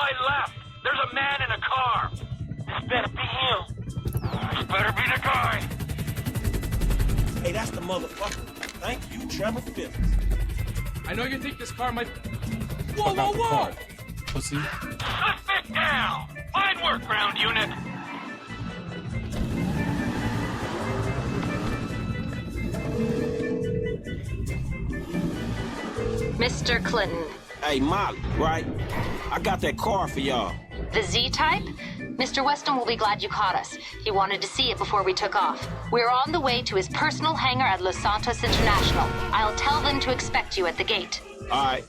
my left. There's a man in a car. This better be him. This better be the guy. Hey, that's the motherfucker. Thank you, Trevor Phillips. I know you think this car might... Fuck out the car, pussy. Suspect down. Fine work, ground unit. Mr. Clinton. Hey, Molly, right? I got that car for y'all. The Z-Type? Mr. Weston will be glad you caught us. He wanted to see it before we took off. We're on the way to his personal hangar at Los Santos International. I'll tell them to expect you at the gate. All right.